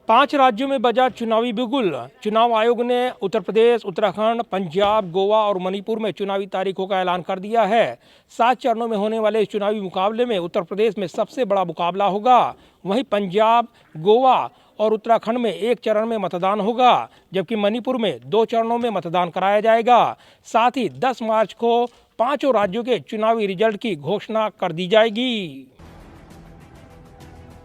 5 राज्यों में बजा चुनावी बिगुल। चुनाव आयोग ने उत्तर प्रदेश, उत्तराखंड, पंजाब, गोवा और मणिपुर में चुनावी तारीखों का ऐलान कर दिया है। 7 चरणों में होने वाले इस चुनावी मुकाबले में उत्तर प्रदेश में सबसे बड़ा मुकाबला होगा। वहीं पंजाब, गोवा और उत्तराखंड में 1 चरण में मतदान होगा, जबकि मणिपुर में 2 चरणों में मतदान कराया जाएगा। साथ ही 10 मार्च को 5 राज्यों के चुनावी रिजल्ट की घोषणा कर दी जाएगी।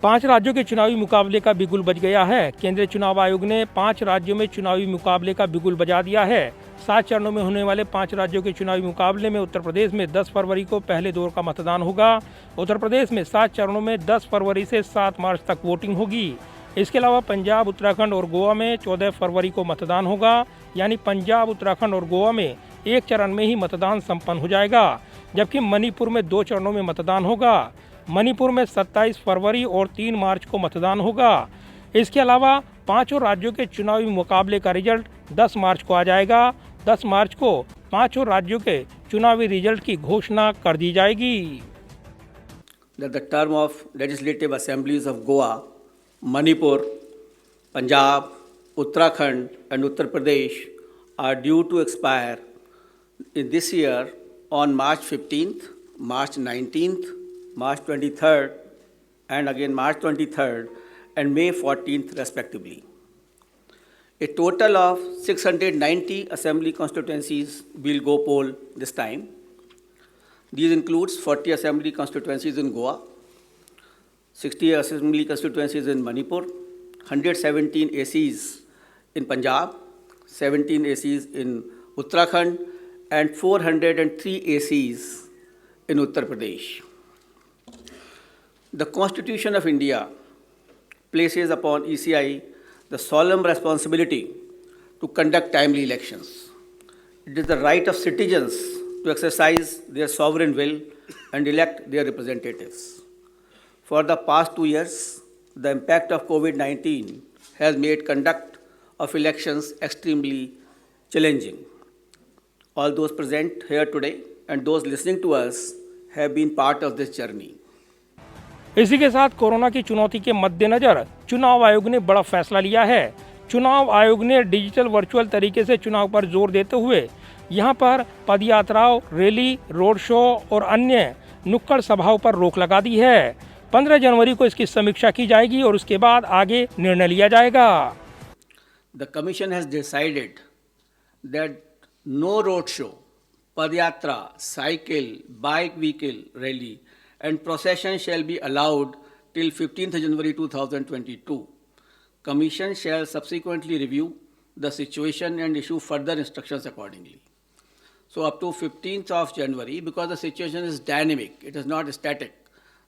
5 राज्यों के चुनावी मुकाबले का बिगुल बज गया है। केंद्रीय चुनाव आयोग ने 5 राज्यों में चुनावी मुकाबले का बिगुल बजा दिया है। 7 चरणों में होने वाले 5 राज्यों के चुनावी मुकाबले में उत्तर प्रदेश में 10 फरवरी को पहले दौर का मतदान होगा। उत्तर प्रदेश में 7 चरणों में 10 फरवरी से 7 मार्च तक वोटिंग होगी। इसके अलावा पंजाब, उत्तराखंड और गोवा में 14 फरवरी को मतदान होगा। यानी पंजाब, उत्तराखंड और गोवा में 1 चरण में ही मतदान संपन्न हो जाएगा, जबकि मणिपुर में 2 चरणों में मतदान होगा। मणिपुर में 27 फरवरी और 3 मार्च को मतदान होगा। इसके अलावा 5 राज्यों के चुनावी मुकाबले का रिजल्ट 10 मार्च को आ जाएगा। 10 मार्च को 5 राज्यों के चुनावी रिजल्ट की घोषणा कर दी जाएगी। That the term of legislative assemblies of Goa, Manipur, Punjab, Uttarakhand and Uttar Pradesh are due to expire in this year on March 15th, March 19th, March 23rd and again March 23rd and May 14th respectively. A total of 690 assembly constituencies will go poll this time. These includes 40 assembly constituencies in Goa, 60 assembly constituencies in Manipur, 117 ACs in Punjab, 17 ACs in Uttarakhand and 403 ACs in Uttar Pradesh. The Constitution of India places upon ECI the solemn responsibility to conduct timely elections. It is the right of citizens to exercise their sovereign will and elect their representatives. For the past 2 years, the impact of COVID-19 has made conduct of elections extremely challenging. All those present here today and those listening to us have been part of this journey. इसी के साथ corona की चुनौती के मद्देनजर चुनाव आयोग ने बड़ा फैसला लिया है। चुनाव आयोग ने डिजिटल वर्चुअल तरीके से चुनाव पर जोर देते हुए यहां पर पदयात्राओं, रैली, रोड शो और अन्य नुक्कड़ सभाओं पर रोक लगा दी है। 15 जनवरी को इसकी समीक्षा की जाएगी और उसके बाद आगे निर्णय लिया जाएगा। The Commission has decided that no road show, padyatra, cycle, bike vehicle rally and procession shall be allowed till 15th January 2022. Commission shall subsequently review the situation and issue further instructions accordingly. So up to 15th of January, because the situation is dynamic, it is not static.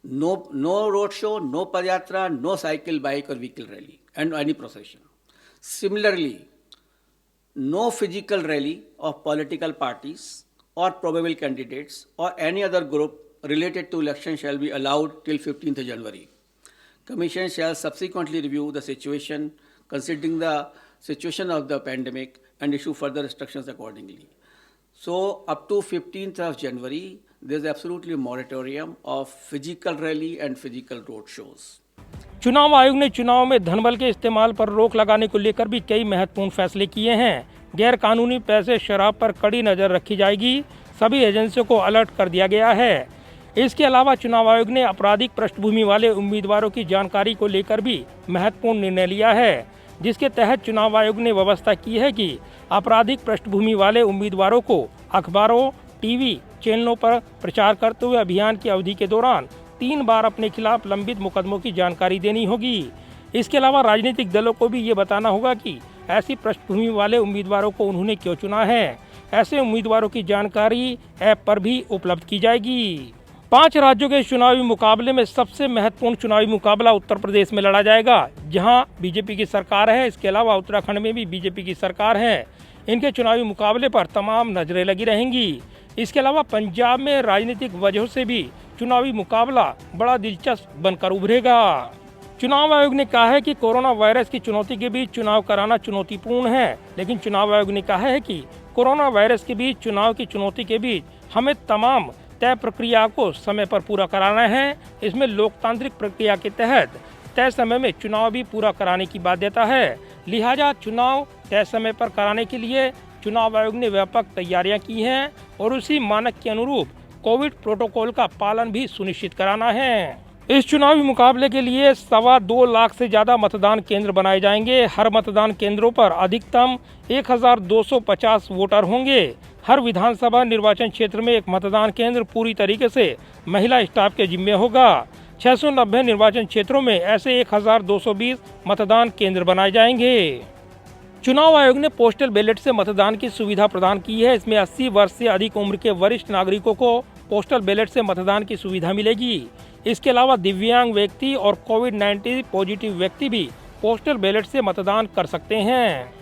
No road show, no padyatra, no cycle, bike or vehicle rally and any procession. Similarly, no physical rally of political parties or probable candidates or any other group related to election shall be allowed till 15th January. Commission shall subsequently review the situation considering the situation of the pandemic and issue further instructions accordingly. So up to 15th of January, there is absolutely a moratorium of physical rally and physical road shows. चुनाव आयोग ने चुनाव में धनबल के इस्तेमाल पर रोक लगाने को लेकर भी कई महत्वपूर्ण फैसले किए हैं। गैर कानूनी पैसे, शराब पर कड़ी नजर रखी जाएगी। सभी एजेंसियों को अलर्ट कर दिया गया है। इसके अलावा चुनाव आयोग ने आपराधिक पृष्ठभूमि वाले उम्मीदवारों की जानकारी को लेकर भी महत्वपूर्ण निर्णय लिया है, जिसके तहत चुनाव आयोग ने व्यवस्था की है कि आपराधिक पृष्ठभूमि वाले उम्मीदवारों को अखबारों, टीवी चैनलों पर प्रचार करते हुए अभियान की अवधि के दौरान 3 बार अपने खिलाफ लंबित मुकदमों की जानकारी देनी होगी। इसके अलावा राजनीतिक दलों को भी ये बताना होगा कि ऐसी पृष्ठभूमि वाले उम्मीदवारों को उन्होंने क्यों चुना है। ऐसे उम्मीदवारों की जानकारी ऐप पर भी उपलब्ध की जाएगी। 5 राज्यों के चुनावी मुकाबले में सबसे महत्वपूर्ण चुनावी मुकाबला उत्तर प्रदेश में लड़ा जाएगा, जहां बीजेपी की सरकार है। इसके अलावा उत्तराखंड में भी बीजेपी की सरकार है। इनके चुनावी मुकाबले पर तमाम नजरें लगी रहेंगी। इसके अलावा पंजाब में राजनीतिक वजहों से भी चुनावी मुकाबला बड़ा दिलचस्प बनकर उभरेगा। चुनाव आयोग ने कहा है कि कोरोना वायरस की चुनौती के बीच चुनाव कराना चुनौतीपूर्ण है, लेकिन चुनाव आयोग ने कहा है कि कोरोना वायरस के बीच चुनाव की चुनौती के बीच हमें तमाम तय प्रक्रिया को समय पर पूरा कराना है। इसमें लोकतांत्रिक प्रक्रिया के तहत तय समय में चुनाव भी पूरा कराने की बाध्यता है। लिहाजा चुनाव तय समय पर कराने के लिए चुनाव आयोग ने व्यापक तैयारियां की हैं और उसी मानक के अनुरूप कोविड प्रोटोकॉल का पालन भी सुनिश्चित कराना है। इस चुनावी मुकाबले के लिए 2.25 लाख से ज्यादा मतदान केंद्र बनाए जाएंगे। हर मतदान केंद्रों पर अधिकतम 1250 वोटर होंगे। हर विधानसभा निर्वाचन क्षेत्र में एक मतदान केंद्र पूरी तरीके से महिला स्टाफ के जिम्मे होगा। 690 निर्वाचन क्षेत्रों में ऐसे 1220 मतदान केंद्र बनाए जाएंगे। चुनाव आयोग ने पोस्टल बैलेट से मतदान की सुविधा प्रदान की है। इसमें 80 वर्ष से अधिक उम्र के वरिष्ठ नागरिकों को पोस्टल बैलेट से मतदान की सुविधा मिलेगी। इसके अलावा दिव्यांग व्यक्ति और कोविड-19 पॉजिटिव व्यक्ति भी पोस्टल बैलेट से मतदान कर सकते हैं।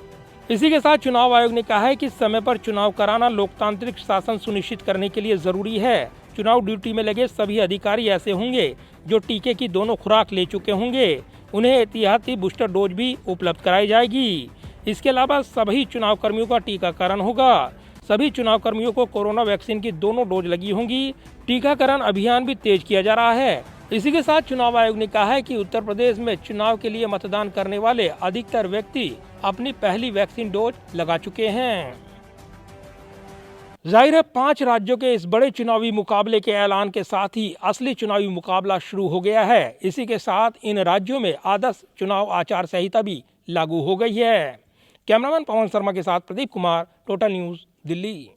इसी के साथ चुनाव आयोग ने कहा है कि समय पर चुनाव कराना लोकतांत्रिक शासन सुनिश्चित करने के लिए जरूरी है। चुनाव ड्यूटी में लगे सभी अधिकारी ऐसे होंगे जो टीके की दोनों खुराक ले चुके होंगे। उन्हें एहतियाती बूस्टर डोज भी उपलब्ध कराई जाएगी। इसके अलावा सभी चुनाव कर्मियों का टीकाकरण होगा। सभी चुनाव कर्मियों को कोरोना वैक्सीन की दोनों डोज लगी होंगी। टीकाकरण अभियान भी तेज किया जा रहा है। इसी के साथ चुनाव आयोग ने कहा है कि उत्तर प्रदेश में चुनाव के लिए मतदान करने वाले अधिकतर व्यक्ति अपनी पहली वैक्सीन डोज लगा चुके हैं। जाहिर है 5 राज्यों के इस बड़े चुनावी मुकाबले के ऐलान के साथ ही असली चुनावी मुकाबला शुरू हो गया है। इसी के साथ इन राज्यों में आदर्श चुनाव आचार संहिता भी लागू हो गई है। कैमरामैन पवन शर्मा के साथ प्रदीप कुमार, टोटल न्यूज़, दिल्ली।